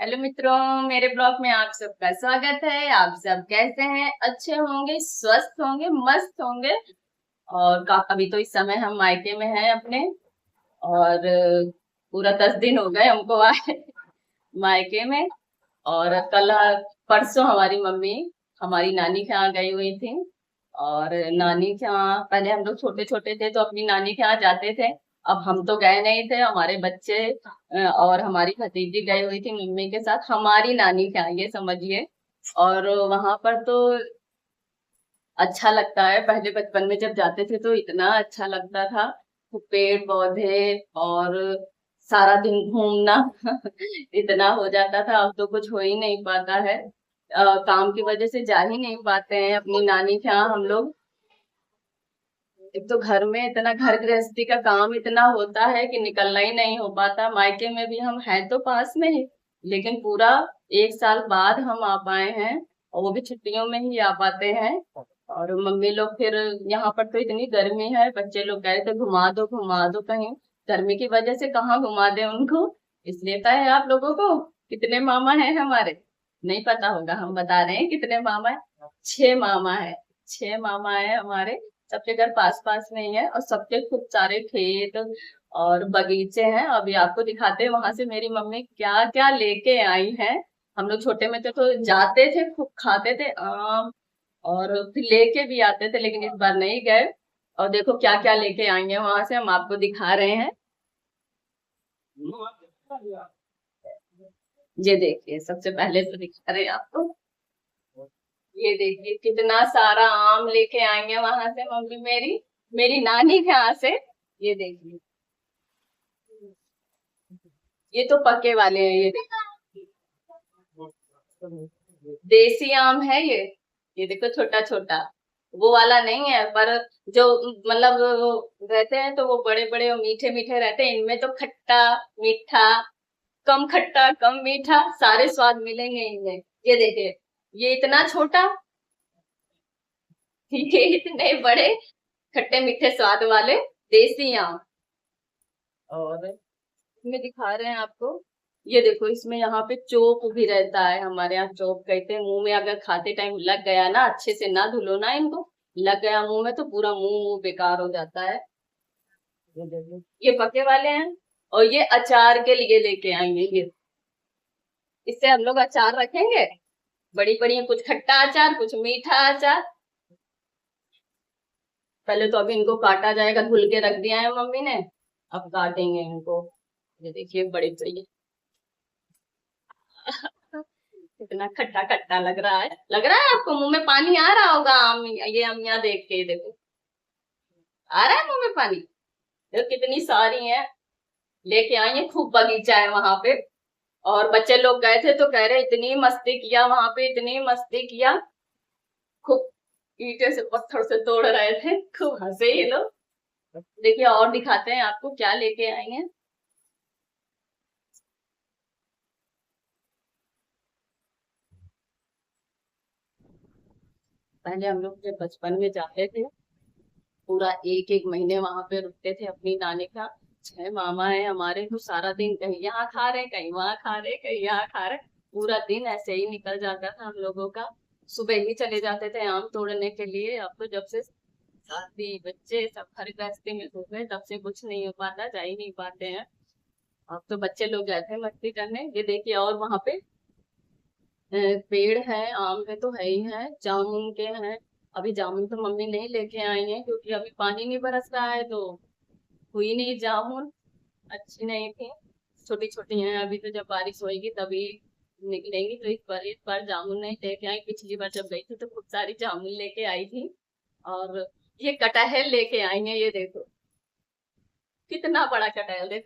Hello मित्रों, मेरे blog में आप सबका स्वागत है। आप सब कैसे हैं? अच्छे होंगे, स्वस्थ होंगे, मस्त होंगे। और अभी तो इस समय हम मायके में हैं अपने। और पूरा 10 दिन हो गए हमको आए मायके में। और कल परसों हमारी मम्मी हमारी नानी के यहाँ गई हुई थी। और नानी के यहाँ पहले हम लोग छोटे छोटे थे तो अपनी नानी के यहाँ जाते थे। अब हम तो गए नहीं थे, हमारे बच्चे और हमारी भतीजी गई हुई थी मम्मी के साथ हमारी नानी के यहाँ, ये समझिए। और वहां पर तो अच्छा लगता है। पहले बचपन में जब जाते थे तो इतना अच्छा लगता था। पेड़ पौधे और सारा दिन घूमना इतना हो जाता था। अब तो कुछ हो ही नहीं पाता है। काम की वजह से जा ही नहीं पाते हैं अपनी नानी के यहाँ हम लोग। एक तो घर में इतना घर गृहस्थी का काम इतना होता है कि निकलना ही नहीं हो पाता। मायके में भी हम हैं तो पास में ही, लेकिन पूरा 1 साल बाद हम आ पाए हैं। और वो भी छुट्टियों में ही आ पाते हैं। और मम्मी लोग फिर यहाँ पर तो इतनी गर्मी है, बच्चे लोग कह रहे थे घुमा दो कहीं। गर्मी की वजह से कहाँ घुमा दे उनको। इसलिए पता है आप लोगों को कितने मामा हैं हमारे? नहीं पता होगा, हम बता रहे हैं कितने मामा है। 6 मामा है। 6 मामा है हमारे। सबके घर पास पास में ही है और सबके खूब सारे खेत और बगीचे हैं। अभी आपको दिखाते हैं वहां से मेरी मम्मी क्या क्या लेके आई है। हम लोग छोटे में थे तो जाते थे, खूब खाते थे आम। और फिर लेके भी आते थे, लेकिन इस बार नहीं गए। और देखो क्या क्या लेके आई है वहां से, हम आपको दिखा रहे हैं। ये देखिए, सबसे पहले तो दिखा रहे हैं आपको। ये देखिए कितना सारा आम लेके आएंगे वहां से मम्मी मेरी, मेरी नानी के यहाँ से। ये देखिए, ये तो पके वाले हैं। ये देखिए देसी आम है ये। ये देखो छोटा छोटा, वो वाला नहीं है। पर जो मतलब वो रहते हैं तो वो बड़े बड़े और मीठे मीठे रहते हैं। इनमें तो खट्टा मीठा, कम खट्टा कम मीठा सारे स्वाद मिलेंगे इनमें। ये देखिए, ये इतना छोटा, ये इतने बड़े खट्टे मीठे स्वाद वाले देसी आम। और इसमें दिखा रहे हैं आपको। ये देखो, इसमें यहाँ पे चोप भी रहता है। हमारे यहाँ चोप कहते हैं। मुंह में अगर खाते टाइम लग गया ना, अच्छे से ना धुलो ना इनको, लग गया मुंह में तो पूरा मुंह मुंह बेकार हो जाता है। ये देखो, ये पके वाले हैं। और ये अचार के लिए लेके आएंगे ये। इससे हम लोग अचार रखेंगे, बड़ी बड़ी, कुछ खट्टा अचार कुछ मीठा अचार। पहले तो अभी इनको काटा जाएगा, धुल के रख दिया है मम्मी ने। अब काटेंगे इनको। ये देखिए बड़े बड़े कितना खट्टा खट्टा लग रहा है। लग रहा है आपको? मुंह में पानी आ रहा होगा आम, ये अमिया देख के देखो। आ रहा है मुंह में पानी? देखो कितनी सारी है, लेके आई है। खूब बगीचा है वहां पे। और बच्चे लोग गए थे तो कह रहे इतनी मस्ती किया वहां पे, इतनी मस्ती किया। खूब ईंटे से पत्थर से तोड़ रहे थे, खूब हंसे ये लोग। देखिए और दिखाते हैं आपको क्या लेके आई हैं। पहले हम लोग जब बचपन में जाते थे, पूरा एक एक महीने वहां पे रुकते थे अपनी नानी का। 6 मामा है हमारे, तो सारा दिन कहीं यहाँ खा रहे, कहीं वहां खा रहे, कहीं यहाँ खा रहे। पूरा दिन ऐसे ही निकल जाता था हम लोगों का। सुबह ही चले जाते थे आम तोड़ने के लिए। अब तो जब से शादी बच्चे सब घर गृहस्थी में हो गए, तब से कुछ नहीं हो पाता, जा ही नहीं पाते हैं। अब तो बच्चे लोग गए थे मस्ती करने। ये देखिए, और वहां पे पेड़ है आम के तो है ही है, जामुन के हैं। अभी जामुन तो मम्मी नहीं लेके आई है क्योंकि अभी पानी नहीं बरस रहा है तो हुई नहीं जामुन, अच्छी नहीं थी। छोटी छोटी हैं, अभी तो जब बारिश होएगी तभी निकलेंगी। तो इस बार जामुन नहीं लेके आई। पिछली बार जब गई थी तो खूब सारी जामुन लेके आई थी। और ये कटहल लेके आई है। ये देखो कितना बड़ा कटहल है।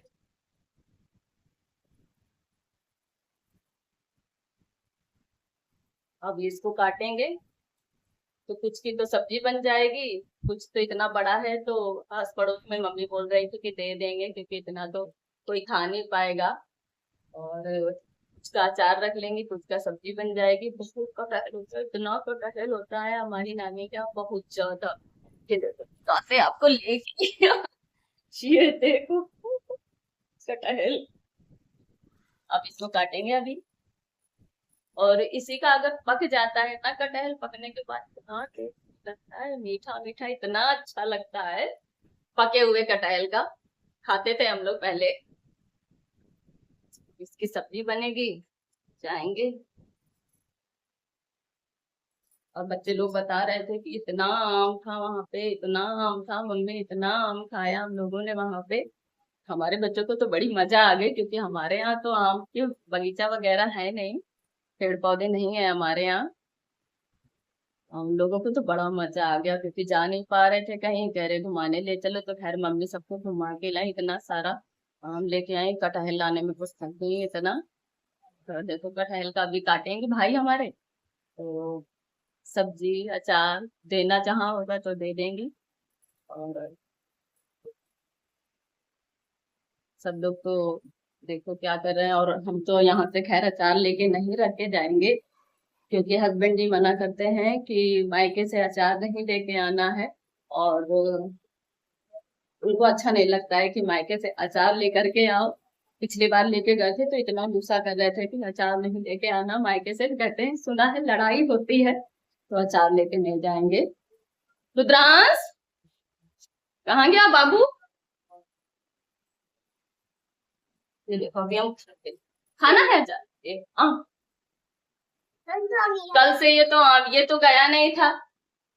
अब इसको काटेंगे तो कुछ की तो सब्जी बन जाएगी, कुछ तो इतना बड़ा है तो आस पड़ोस में मम्मी बोल रही थी कि दे देंगे क्योंकि इतना तो कोई खा नहीं पाएगा। और कुछ का अचार रख लेंगे, कुछ का सब्जी बन जाएगी। बहुत कटहल होता है, इतना कटहल होता है हमारी नानी का, बहुत ज्यादा। ये देखो कहाँ से आपको लेके ये देखो कटहल। अब इसको काटेंगे अभी। और इसी का अगर पक जाता है ना कटहल, पकने के बाद इतना टेस्ट लगता है, मीठा मीठा, इतना अच्छा लगता है पके हुए कटहल का। खाते थे हम लोग पहले। इसकी सब्जी बनेगी, जाएंगे। और बच्चे लोग बता रहे थे कि इतना आम था वहां पे, इतना आम था मम्मी, इतना आम खाया हम लोगों ने वहां पे। हमारे बच्चों को तो बड़ी मजा आ गई, क्योंकि हमारे यहाँ तो आम की बगीचा वगैरह है नहीं, पेड़ पौधे नहीं है हमारे यहाँ। हम लोगों को तो बड़ा मजा आ गया, क्योंकि जा नहीं पा रहे थे कहीं, कह रहे घुमाने ले चलो, तो खैर मम्मी सबको घुमा के लाई। इतना सारा आम लेके आई, कटहल लाने में कुछ थक गई इतना। तो देखो कटहल का भी काटेंगे भाई हमारे, तो सब्जी अचार देना जहाँ होगा तो दे देंगे। और सब लोग तो देखो क्या कर रहे हैं। और हम तो यहाँ से खैर अचार लेके नहीं रख के जाएंगे, क्योंकि हस्बैंड जी मना करते हैं कि मायके से अचार नहीं लेके आना है। और उनको अच्छा नहीं लगता है कि मायके से अचार लेकर के आओ। पिछली बार लेके गए थे तो इतना गुस्सा कर रहे थे कि अचार नहीं लेके आना मायके से, कहते हैं सुना है लड़ाई होती है, तो अचार लेके नहीं जाएंगे। रुद्रांश, कहाँ गया बाबू? ये देखो अभी हम खाना है अचार, कल से ये तो गया नहीं था,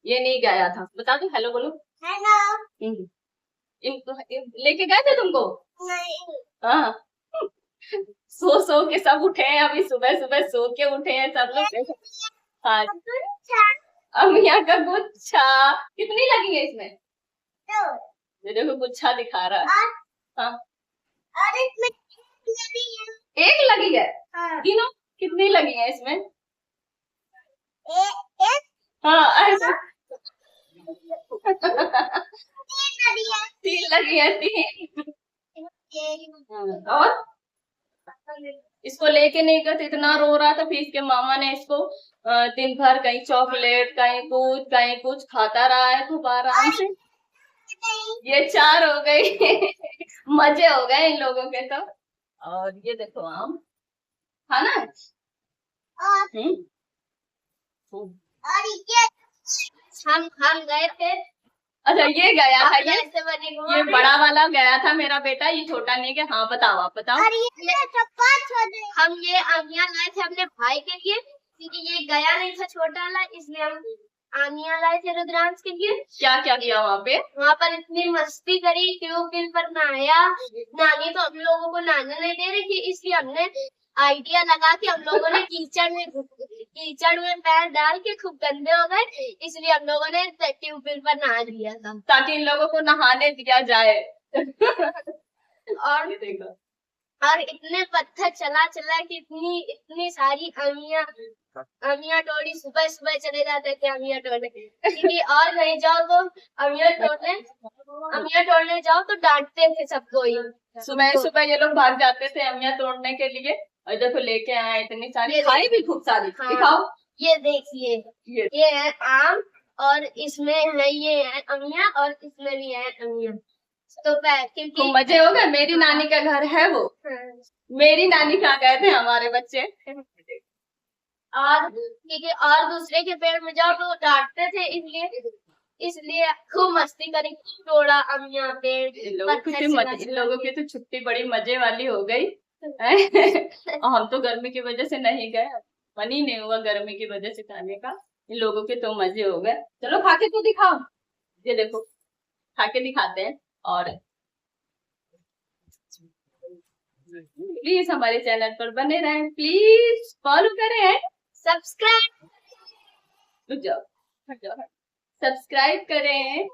ये नहीं गया था। बता दो, हेलो बोलो। हेलो। लेके गए थे तुमको? नहीं। हाँ। सो सो के सब उठे हैं, अभी सुबह सुबह सो के उठे हैं सब लोग। हाँ, अमिया का गुच्छा। कितनी लगी है इसमें? ये देखो गुच्छा दिखा रहा है। हाँ, और इसमें एक लगी है। हाँ। तीनों कितनी लगी है इसमें? एक। हाँ ऐसे। तीन लगी है, तीन। और इसको लेके नहीं गए, इतना रो रहा था, फिर इसके मामा ने इसको दिन भर कहीं चॉकलेट, कहीं कुछ खाता रहा है खूब आराम से। ये चार हो गई। मजे हो गए इन लोगों के तो। और ये देखो आम खाना है। और ये हम गए थे। अच्छा ये गया था, ये बड़ा वाला गया था मेरा बेटा, ये छोटा नहीं गया। हाँ बताओ, आप बताओ। हम ये आमिया लाए थे अपने भाई के लिए, क्योंकि ये गया नहीं था छोटा वाला, इसलिए हम आमिया लाए थे रुद्रांश के लिए। क्या क्या किया वहाँ पे? वहाँ पर इतनी मस्ती करी, ट्यूबवेल पर नहाया। नानी तो हम लोगों को नहाने नहीं दे रही थी, इसलिए हमने आइडिया लगा कि हम लोगों ने कीचड़ में पैर डाल के खूब गंदे हो गए, इसलिए हम लोगों ने ट्यूबवेल पर नहा लिया था, ताकि इन लोगों को नहाने दिया जाए। और इतने पत्थर चला कि इतनी सारी अमिया टोली सुबह सुबह चले जाते थे अमिया टोलने, क्योंकि और नहीं जाओ तो अमिया तोड़ने जाओ तो डांटते थे सबको ही। सुबह सुबह ये लोग भाग जाते थे अमिया तोड़ने के लिए। और देखो लेके आए इतनी सारी, खाई भी खूब सारी। दिखाओ, ये देखिए, ये है आम, और इसमें है ये है अमिया, और इसमें भी है अमिया। तो क्योंकि मजे हो गए। मेरी नानी का घर है वो। मेरी नानी कहाँ गए थे हमारे बच्चे। और क्योंकि और दूसरे के पेड़ में जाओ तो डांटते थे, इसलिए खूब मस्ती करी, तोड़ा अमिया पेड़। इन लोगों की तो छुट्टी बड़ी मजे वाली हो गई। और हम तो गर्मी की वजह से नहीं गए, मन ही नहीं हुआ गर्मी की वजह से खाने का। इन लोगों के तो मजे हो गए। चलो खा के तो दिखाओ, ये देखो खा के दिखाते हैं। और प्लीज हमारे चैनल पर बने रहें, प्लीज फॉलो करें, सब्सक्राइब सब्सक्राइब करें।